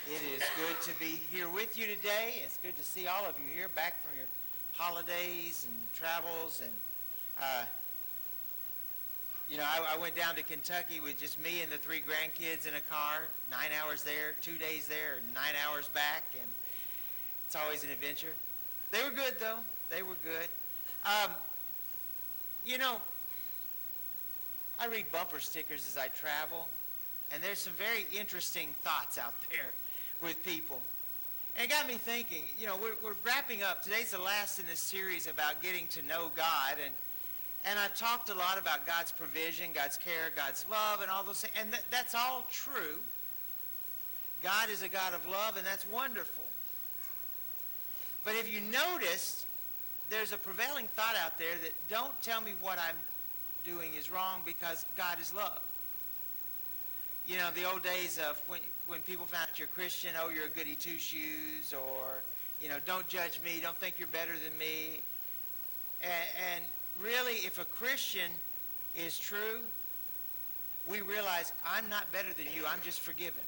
It is good to be here with you today. It's good to see all of you here back from your holidays and travels. And, I went down to Kentucky with just me and the 3 grandkids in a car, 9 hours there, 2 days there, 9 hours back. And it's always an adventure. They were good, though. They were good. I read bumper stickers as I travel, and there's some very interesting thoughts out there with people. And it got me thinking, we're wrapping up. Today's the last in this series about getting to know God, and I've talked a lot about God's provision, God's care, God's love, and all those things, and that's all true. God is a God of love, and that's wonderful. But if you noticed, there's a prevailing thought out there that don't tell me what I'm doing is wrong because God is love. The old days of when people found out you're Christian, oh, you're a goody two-shoes, or, don't judge me, don't think you're better than me. And really, if a Christian is true, we realize I'm not better than you, I'm just forgiven.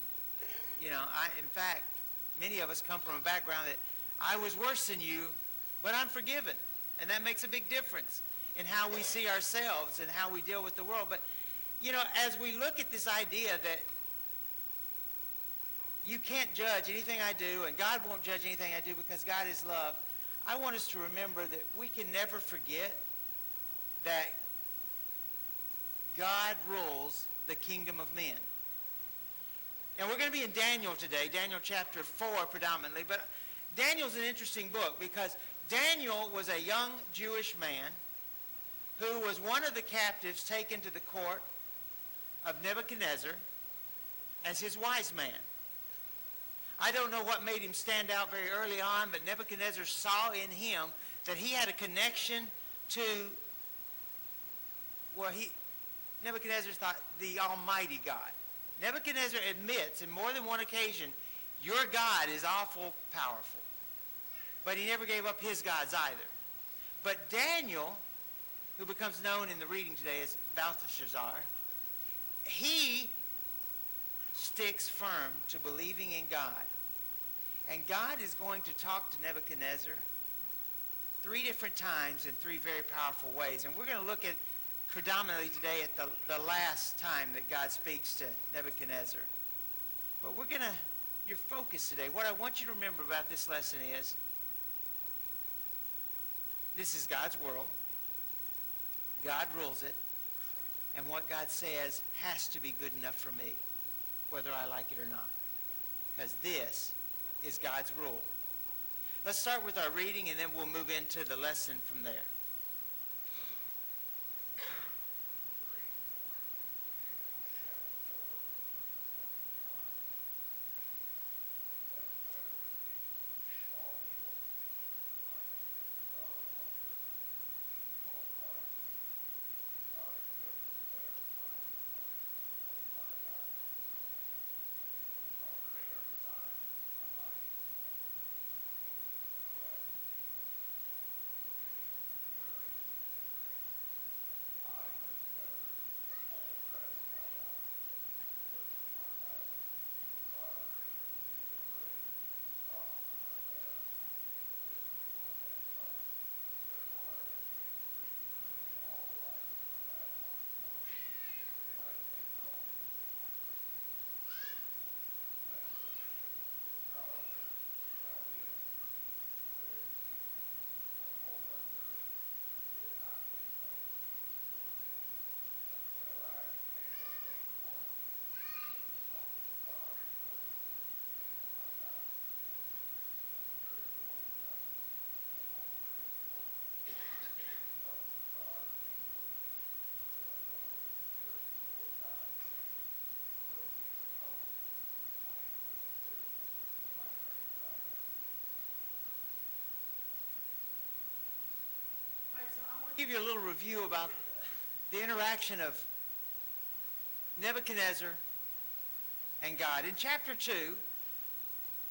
In fact, many of us come from a background that I was worse than you, but I'm forgiven. And that makes a big difference in how we see ourselves and how we deal with the world. But, as we look at this idea that you can't judge anything I do and God won't judge anything I do because God is love, I want us to remember that we can never forget that God rules the kingdom of men. And we're going to be in Daniel today, Daniel chapter 4 predominantly. But Daniel's an interesting book because Daniel was a young Jewish man who was one of the captives taken to the court of Nebuchadnezzar as his wise man. I don't know what made him stand out very early on, but Nebuchadnezzar saw in him that he had a connection to, Nebuchadnezzar thought, the Almighty God. Nebuchadnezzar admits in more than one occasion, your God is awful powerful. But he never gave up his gods either. But Daniel, who becomes known in the reading today as Belteshazzar, he sticks firm to believing in God. And God is going to talk to Nebuchadnezzar 3 different times in 3 very powerful ways. And we're going to look at predominantly today at the last time that God speaks to Nebuchadnezzar. But your focus today, what I want you to remember about this lesson is, this is God's world. God rules it. And what God says has to be good enough for me, whether I like it or not. Because this is God's rule. Let's start with our reading, and then we'll move into the lesson from there. Give you a little review about the interaction of Nebuchadnezzar and God. In chapter 2,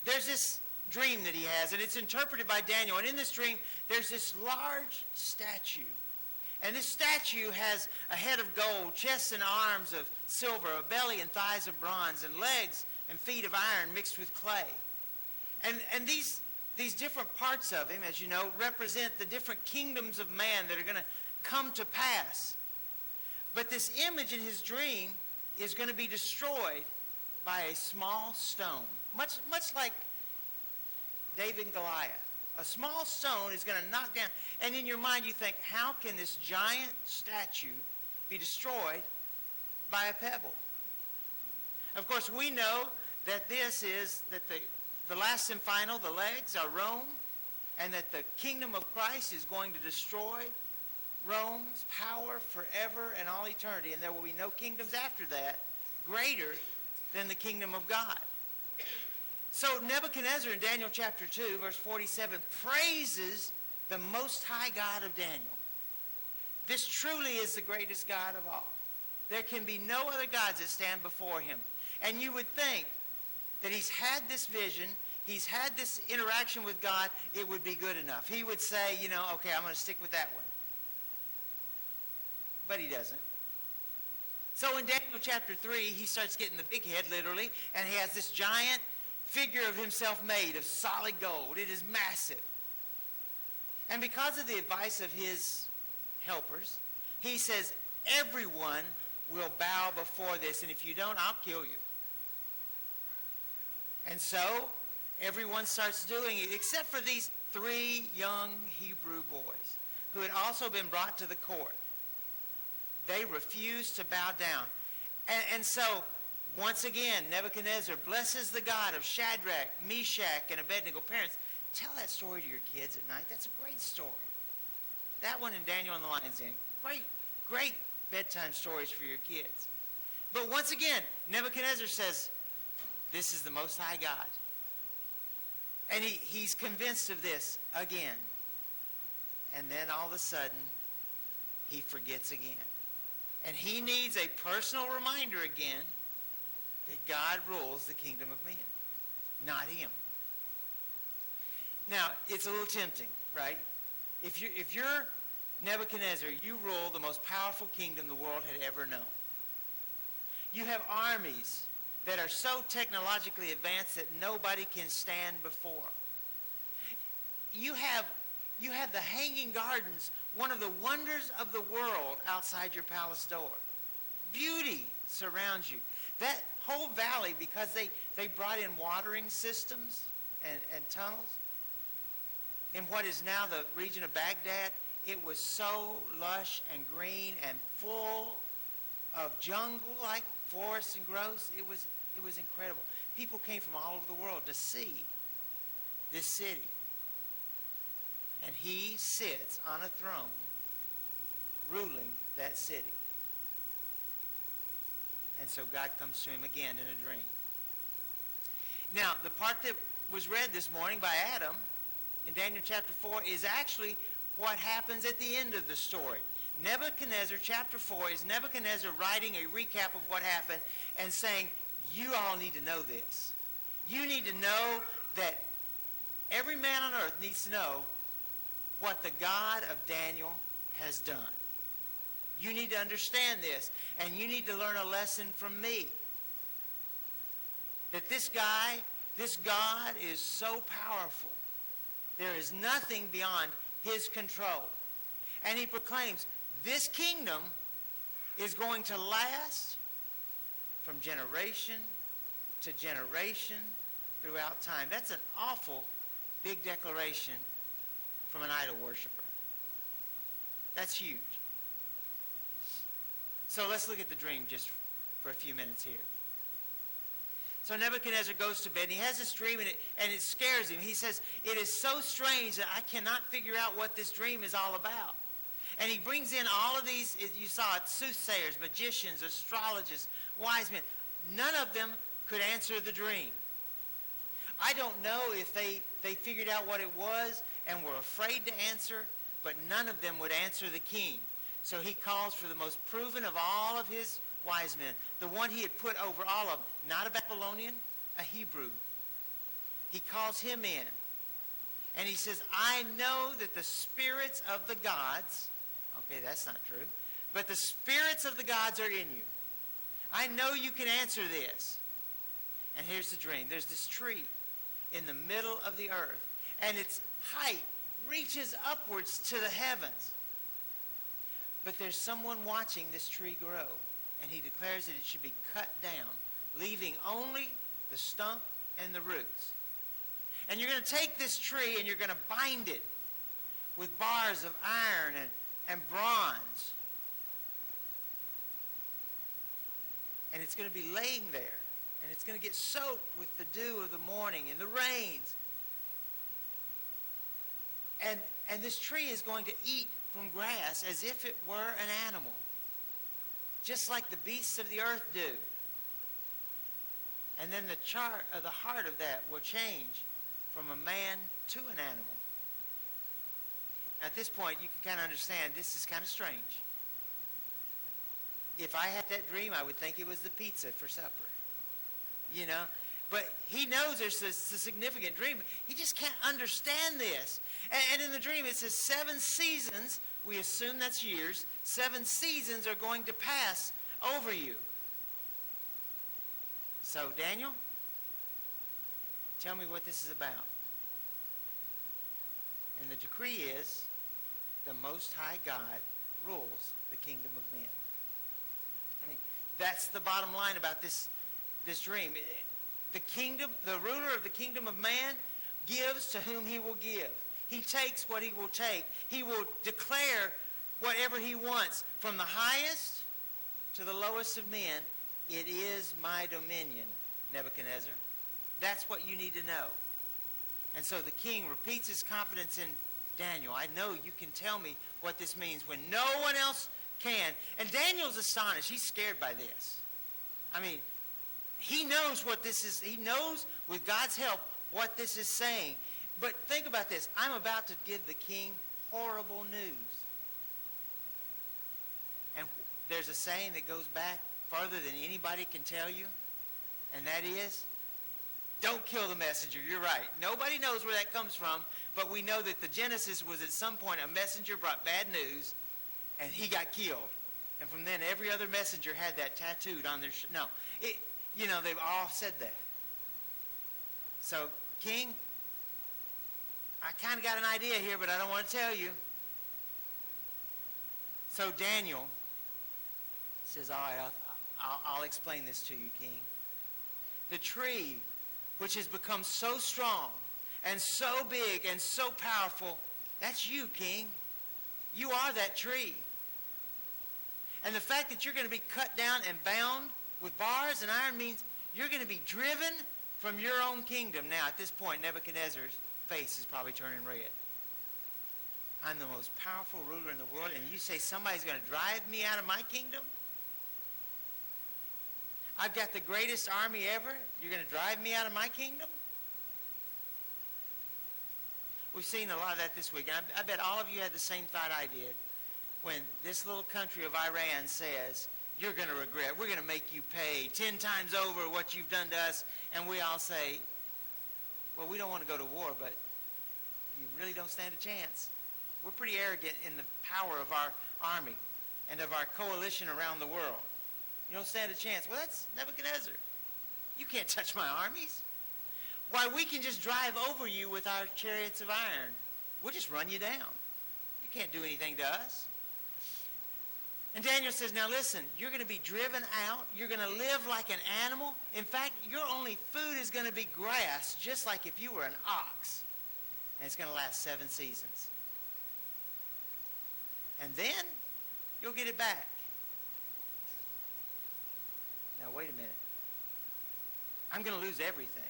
there's this dream that he has, and it's interpreted by Daniel. And in this dream, there's this large statue. And this statue has a head of gold, chest and arms of silver, a belly and thighs of bronze, and legs and feet of iron mixed with clay. And these different parts of him, as you know, represent the different kingdoms of man that are going to come to pass. But this image in his dream is going to be destroyed by a small stone, much like David and Goliath. A small stone is going to knock down, and in your mind you think, how can this giant statue be destroyed by a pebble? Of course, we know that the last and final, the legs, are Rome, and that the kingdom of Christ is going to destroy Rome's power forever and all eternity, and there will be no kingdoms after that greater than the kingdom of God. So Nebuchadnezzar in Daniel chapter 2, verse 47, praises the Most High God of Daniel. This truly is the greatest God of all. There can be no other gods that stand before him. And you would think that he's had this vision, he's had this interaction with God, it would be good enough. He would say, okay, I'm going to stick with that one. But he doesn't. So in Daniel chapter 3, he starts getting the big head, literally, and he has this giant figure of himself made of solid gold. It is massive. And because of the advice of his helpers, he says, everyone will bow before this, and if you don't, I'll kill you. And so everyone starts doing it, except for these 3 young Hebrew boys who had also been brought to the court. They refused to bow down. And so, once again, Nebuchadnezzar blesses the God of Shadrach, Meshach, and Abednego. Parents, tell that story to your kids at night. That's a great story. That one in Daniel and the Lion's Den. Great bedtime stories for your kids. But once again, Nebuchadnezzar says, this is the Most High God. And he's convinced of this again. And then all of a sudden, he forgets again. And he needs a personal reminder again that God rules the kingdom of men, not him. Now, it's a little tempting, right? If you're Nebuchadnezzar, you rule the most powerful kingdom the world had ever known. You have armies that are so technologically advanced that nobody can stand before them. You have the Hanging Gardens, one of the wonders of the world, outside your palace door. Beauty surrounds you. That whole valley, because they brought in watering systems and tunnels, in what is now the region of Baghdad, it was so lush and green and full of jungle-like forests and growths. It was incredible. People came from all over the world to see this city. And he sits on a throne ruling that city. And so God comes to him again in a dream. Now, the part that was read this morning by Adam in Daniel chapter 4 is actually what happens at the end of the story. Nebuchadnezzar, chapter 4, is Nebuchadnezzar writing a recap of what happened and saying, you all need to know this. You need to know that every man on earth needs to know what the God of Daniel has done. You need to understand this, and you need to learn a lesson from me. That this God is so powerful. There is nothing beyond his control. And he proclaims, this kingdom is going to last from generation to generation throughout time. That's an awful big declaration from an idol worshiper. That's huge. So let's look at the dream just for a few minutes here. So Nebuchadnezzar goes to bed, and he has this dream, and it scares him. He says, it is so strange that I cannot figure out what this dream is all about. And he brings in all of these, you saw it, soothsayers, magicians, astrologists, wise men. None of them could answer the dream. I don't know if they figured out what it was and were afraid to answer, but none of them would answer the king. So he calls for the most proven of all of his wise men, the one he had put over all of them, not a Babylonian, a Hebrew. He calls him in, and he says, I know that the spirits of the gods, okay, that's not true, but the spirits of the gods are in you. I know you can answer this. And here's the dream. There's this tree in the middle of the earth, and its height reaches upwards to the heavens. But there's someone watching this tree grow, and he declares that it should be cut down, leaving only the stump and the roots. And you're going to take this tree and you're going to bind it with bars of iron and bronze. And it's going to be laying there. And it's going to get soaked with the dew of the morning and the rains. And this tree is going to eat from grass as if it were an animal, just like the beasts of the earth do. And then the heart of that will change from a man to an animal. At this point, you can kind of understand this is kind of strange. If I had that dream, I would think it was the pizza for supper. You know? But he knows there's a significant dream. He just can't understand this. And in the dream, it says 7 seasons, we assume that's years, 7 seasons are going to pass over you. So, Daniel, tell me what this is about. And the decree is, the Most High God rules the kingdom of men. I mean, that's the bottom line about this dream. The kingdom, the ruler of the kingdom of man gives to whom he will give. He takes what he will take. He will declare whatever he wants. From the highest to the lowest of men, it is my dominion, Nebuchadnezzar. That's what you need to know. And so the king repeats his confidence in Daniel. I know you can tell me what this means when no one else can. And Daniel's astonished. He's scared by this. I mean, he knows what this is. He knows with God's help what this is saying. But think about this. I'm about to give the king horrible news. And there's a saying that goes back farther than anybody can tell you. And that is, don't kill the messenger. You're right. Nobody knows where that comes from. But we know that the Genesis was at some point a messenger brought bad news. And he got killed. And from then every other messenger had that tattooed on their they've all said that. So, king, I kind of got an idea here, but I don't want to tell you. So Daniel says, all right, I'll explain this to you, king. The tree, which has become so strong and so big and so powerful, that's you, king. You are that tree. And the fact that you're going to be cut down and bound with bars and iron means you're going to be driven from your own kingdom. Now, at this point, Nebuchadnezzar's face is probably turning red. I'm the most powerful ruler in the world, and you say somebody's going to drive me out of my kingdom? I've got the greatest army ever. You're going to drive me out of my kingdom? We've seen a lot of that this week. And I bet all of you had the same thought I did when this little country of Iran says, you're going to regret. We're going to make you pay 10 times over what you've done to us. And we all say, well, we don't want to go to war, but you really don't stand a chance. We're pretty arrogant in the power of our army and of our coalition around the world. You don't stand a chance. Well, that's Nebuchadnezzar. You can't touch my armies. Why, we can just drive over you with our chariots of iron. We'll just run you down. You can't do anything to us. And Daniel says, now listen, you're going to be driven out. You're going to live like an animal. In fact, your only food is going to be grass, just like if you were an ox. And it's going to last 7 seasons. And then you'll get it back. Now, wait a minute. I'm going to lose everything.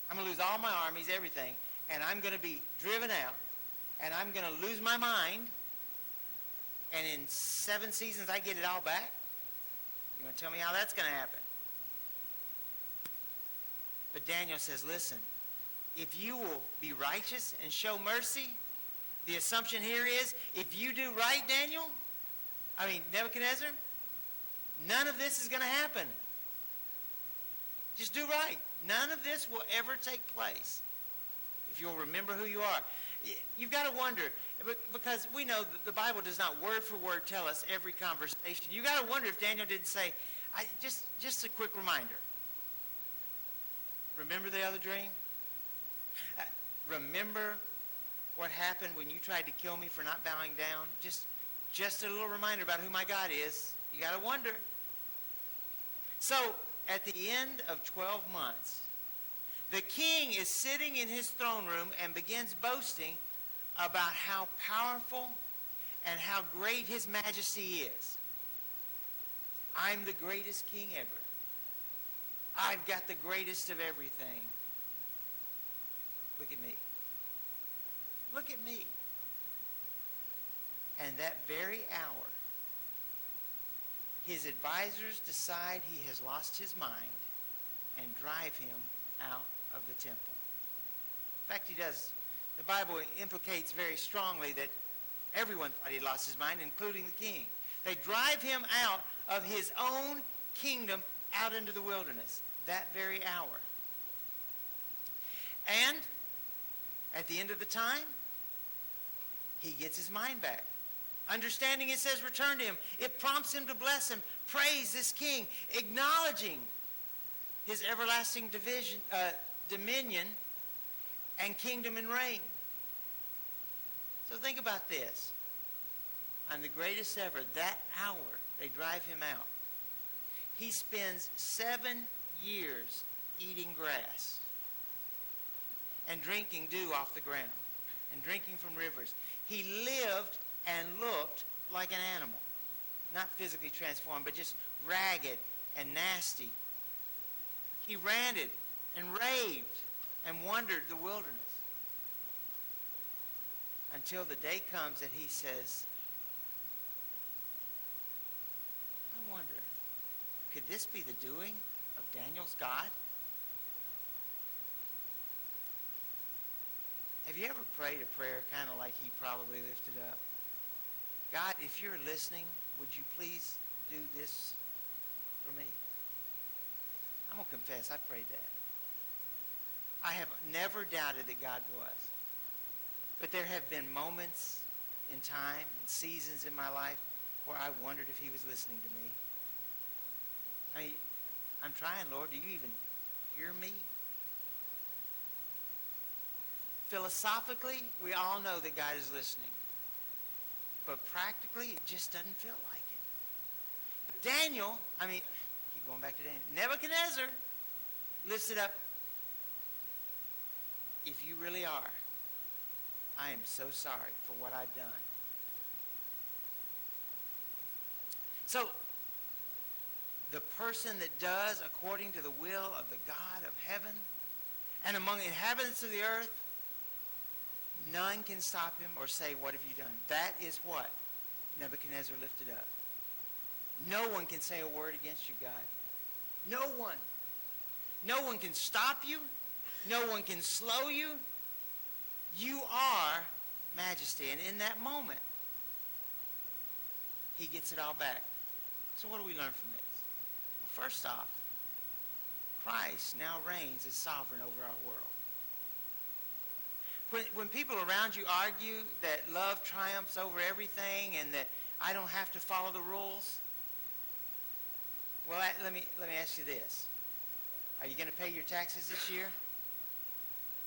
I'm going to lose all my armies, everything. And I'm going to be driven out. And I'm going to lose my mind. And in 7 seasons, I get it all back? You want to tell me how that's going to happen? But Daniel says, listen, if you will be righteous and show mercy, the assumption here is, if you do right, Nebuchadnezzar, none of this is going to happen. Just do right. None of this will ever take place if you'll remember who you are. You've got to wonder, because we know that the Bible does not word for word tell us every conversation. You've got to wonder if Daniel didn't say, just a quick reminder. Remember the other dream? Remember what happened when you tried to kill me for not bowing down? Just a little reminder about who my God is. You got to wonder. So, at the end of 12 months, the king is sitting in his throne room and begins boasting about how powerful and how great his majesty is. I'm the greatest king ever. I've got the greatest of everything. Look at me. Look at me. And that very hour, his advisors decide he has lost his mind and drive him out of the temple. In fact, he does. The Bible implicates very strongly that everyone thought he lost his mind, including the king. They drive him out of his own kingdom out into the wilderness that very hour. And at the end of the time, he gets his mind back. Understanding, it says, return to him. It prompts him to bless him, praise this king, acknowledging his everlasting dominion and kingdom and reign. So think about this. On the greatest ever, that hour, they drive him out. He spends 7 years eating grass and drinking dew off the ground and drinking from rivers. He lived and looked like an animal. Not physically transformed, but just ragged and nasty. He ranted and raved and wandered the wilderness. Until the day comes that he says, I wonder, could this be the doing of Daniel's God? Have you ever prayed a prayer kind of like he probably lifted up? God, if you're listening, would you please do this for me? I'm going to confess, I prayed that. I have never doubted that God was. But there have been moments in time, seasons in my life, where I wondered if he was listening to me. I mean, I'm trying, Lord. Do you even hear me? Philosophically, we all know that God is listening. But practically, it just doesn't feel like it. But Daniel, keep going back to Daniel. Nebuchadnezzar lifts it up. If you really are, I am so sorry for what I've done. So, the person that does according to the will of the God of heaven and among the inhabitants of the earth, none can stop him or say, what have you done? That is what Nebuchadnezzar lifted up. No one can say a word against you, God. No one. No one can stop you. No one can slow you. You are majesty. And in that moment, he gets it all back. So what do we learn from this? Well, first off, Christ now reigns as sovereign over our world. When people around you argue that love triumphs over everything and that I don't have to follow the rules, well, let me ask you this. Are you going to pay your taxes this year?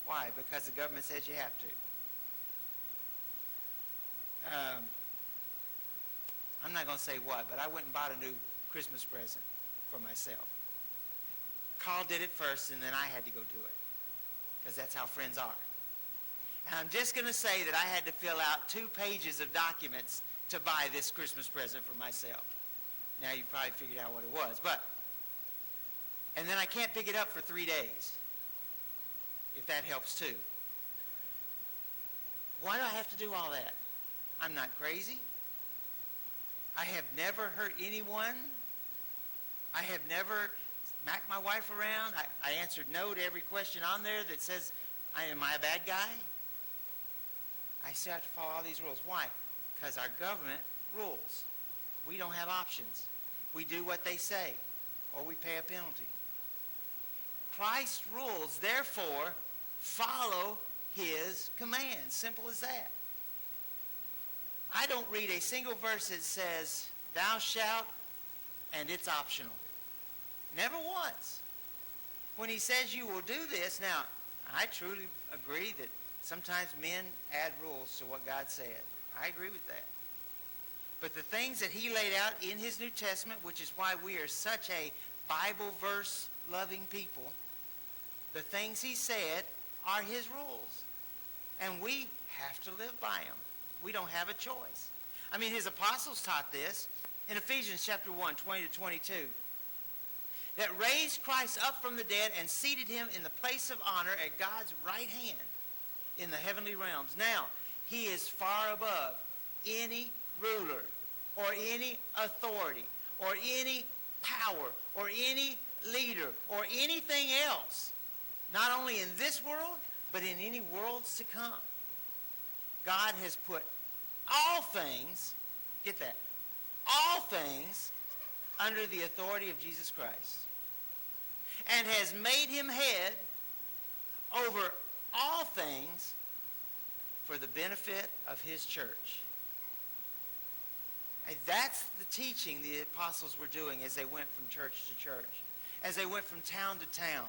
Why? Because the government says you have to. I'm not going to say what, but I went and bought a new Christmas present for myself. Carl did it first, and then I had to go do it. Because that's how friends are. And I'm just going to say that I had to fill out 2 pages of documents to buy this Christmas present for myself. Now you probably figured out what it was. And then I can't pick it up for 3 days. If that helps too. Why do I have to do all that? I'm not crazy. I have never hurt anyone. I have never smacked my wife around. I answered no to every question on there that says, am I a bad guy? I still have to follow all these rules. Why? Because our government rules. We don't have options. We do what they say, or we pay a penalty. Christ rules, therefore, follow his commands. Simple as that. I don't read a single verse that says, thou shalt, and it's optional. Never once. when he says you will do this, now, I truly agree that sometimes men add rules to what God said. I agree with that. But the things that he laid out in his New Testament, which is why we are such a Bible verse loving people, the things he said are his rules. And we have to live by them. We don't have a choice. I mean, his apostles taught this in Ephesians chapter 1, 20 to 22. That raised Christ up from the dead and seated him in the place of honor at God's right hand in the heavenly realms. Now, he is far above any ruler or any authority or any power or any leader or anything else, not only in this world, but in any worlds to come. God has put all things, get that, all things under the authority of Jesus Christ, and has made him head over all things for the benefit of his church. And that's the teaching the apostles were doing as they went from church to church, as they went from town to town.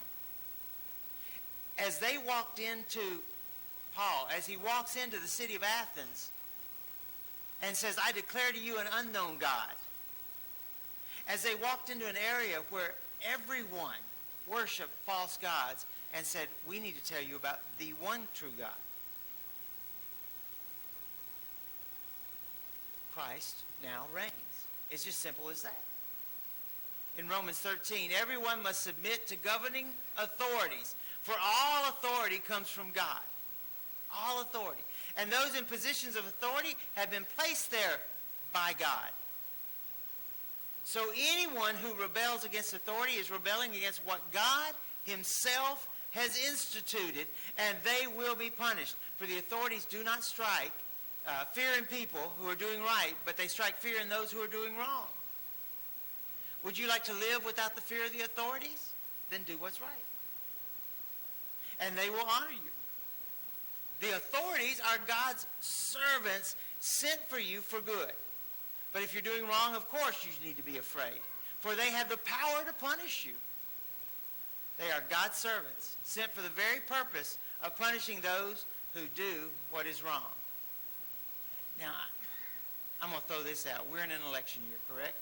As they walked into Paul, as he walks into the city of Athens and says, I declare to you an unknown God. As they walked into an area where everyone worshiped false gods and said, we need to tell you about the one true God. Christ now reigns. It's just simple as that. In Romans 13, everyone must submit to governing authorities, for all authority comes from God. All authority. And those in positions of authority have been placed there by God. So anyone who rebels against authority is rebelling against what God himself has instituted, and they will be punished. For the authorities do not strike fear in people who are doing right, but they strike fear in those who are doing wrong. Would you like to live without the fear of the authorities? Then do what's right. And they will honor you. The authorities are God's servants sent for you for good. But if you're doing wrong, of course you need to be afraid, for they have the power to punish you. They are God's servants, sent for the very purpose of punishing those who do what is wrong. Now, I'm going to throw this out. We're in an election year, correct?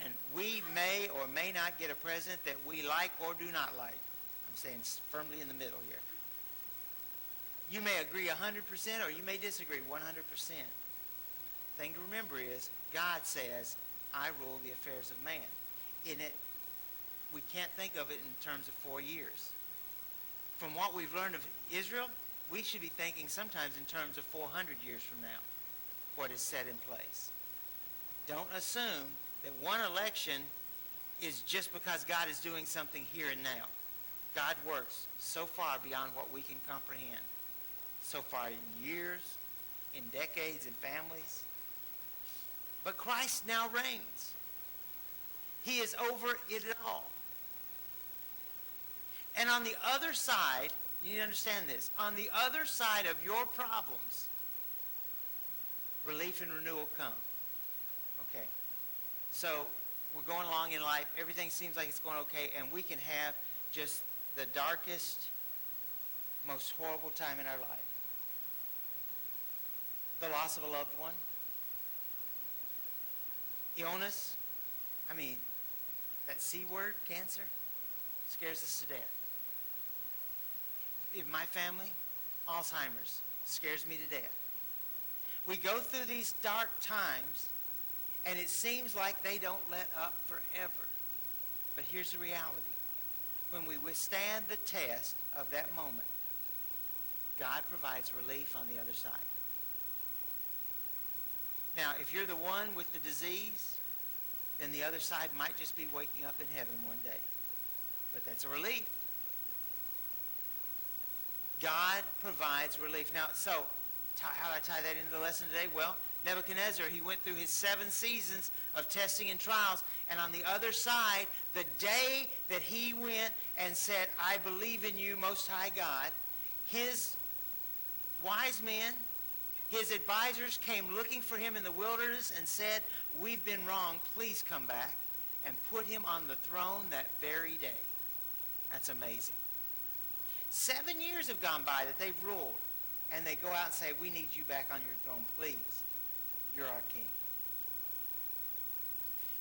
And we may or may not get a president that we like or do not like. I'm saying firmly in the middle here. You may agree 100% or you may disagree 100%. Thing to remember is God says, I rule the affairs of man. In it, we can't think of it in terms of 4 years. From what we've learned of Israel, we should be thinking sometimes in terms of 400 years from now, what is set in place. Don't assume that one election is just because God is doing something here and now. God works so far beyond what we can comprehend. So far in years, in decades, in families. But Christ now reigns. He is over it all. And on the other side, you need to understand this, on the other side of your problems, relief and renewal come. Okay. So we're going along in life. Everything seems like it's going okay, and we can have just the darkest, most horrible time in our life. The loss of a loved one. Illness. I mean, that C word, cancer, scares us to death. In my family, Alzheimer's scares me to death. We go through these dark times, and it seems like they don't let up forever. But here's the reality. When we withstand the test of that moment, God provides relief on the other side. Now, if you're the one with the disease, then the other side might just be waking up in heaven one day. But that's a relief. God provides relief. Now, so, how do I tie that into the lesson today? Well, Nebuchadnezzar, he went through his 7 seasons of testing and trials. And on the other side, the day that he went and said, I believe in you, Most High God, his wise men, his advisors came looking for him in the wilderness and said, we've been wrong, please come back, and put him on the throne that very day. That's amazing. 7 years have gone by that they've ruled, and they go out and say, we need you back on your throne, please. You're our king.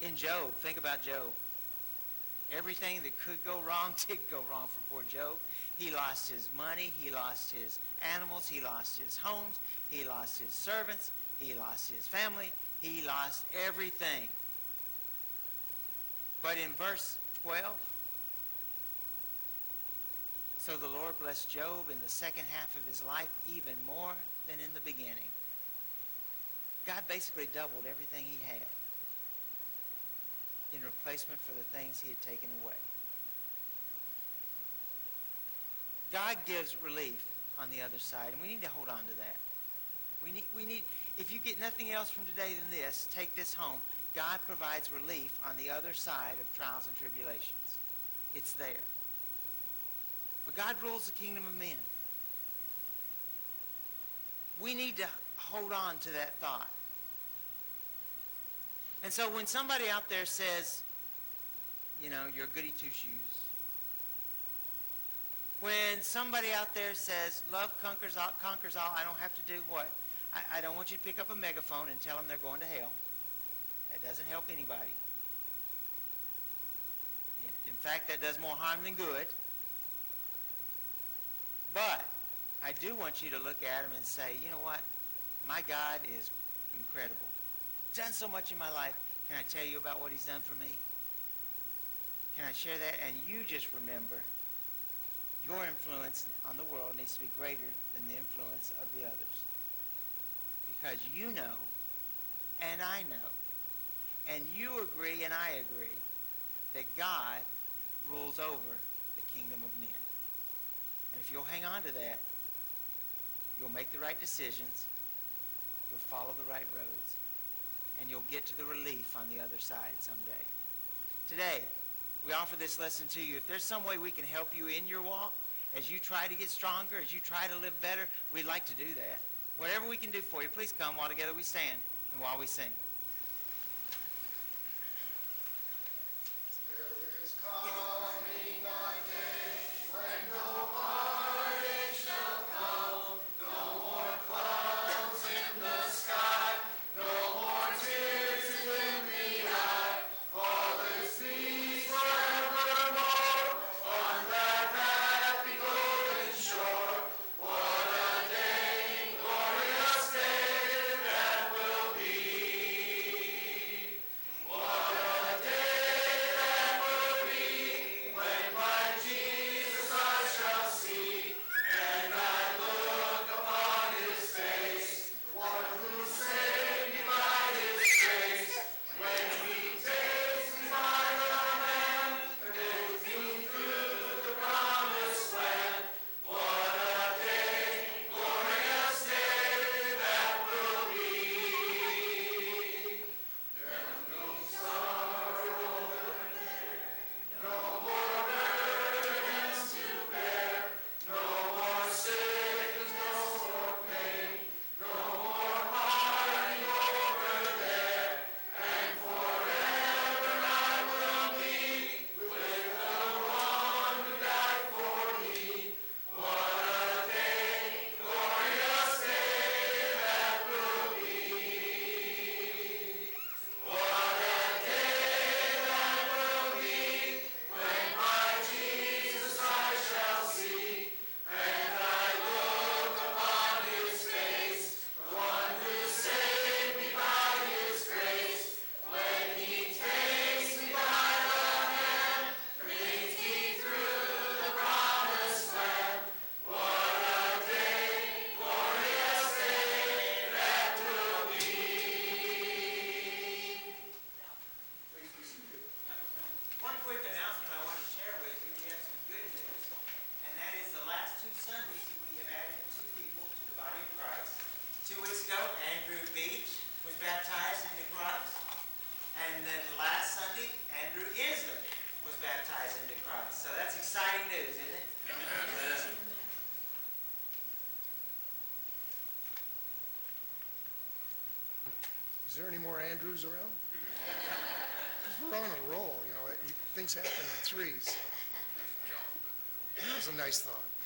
In Job, think about Job. Everything that could go wrong did go wrong for poor Job. He lost his money. He lost his animals. He lost his homes. He lost his servants. He lost his family. He lost everything. But in verse 12, so the Lord blessed Job in the second half of his life even more than in the beginning. God basically doubled everything he had in replacement for the things he had taken away. God gives relief on the other side, and we need to hold on to that. We need, if you get nothing else from today than this, take this home. God provides relief on the other side of trials and tribulations. It's there. But God rules the kingdom of men. We need to hold on to that thought. And so when somebody out there says, you know, you're goody two-shoes. When somebody out there says, love conquers all, I don't have to do what? I don't want you to pick up a megaphone and tell them they're going to hell. That doesn't help anybody. In fact, that does more harm than good. But I do want you to look at them and say, you know what? My God is incredible. He's done so much in my life. Can I tell you about what he's done for me? Can I share that? And you just remember, your influence on the world needs to be greater than the influence of the others. Because you know, and I know, and you agree and I agree, that God rules over the kingdom of men. And if you'll hang on to that, you'll make the right decisions, you'll follow the right roads, and you'll get to the relief on the other side someday. Today, we offer this lesson to you. If there's some way we can help you in your walk, as you try to get stronger, as you try to live better, we'd like to do that. Whatever we can do for you, please come while together we stand and while we sing. Is there any more Andrews around? We're on a roll, you know. Things happen in threes. was a nice thought.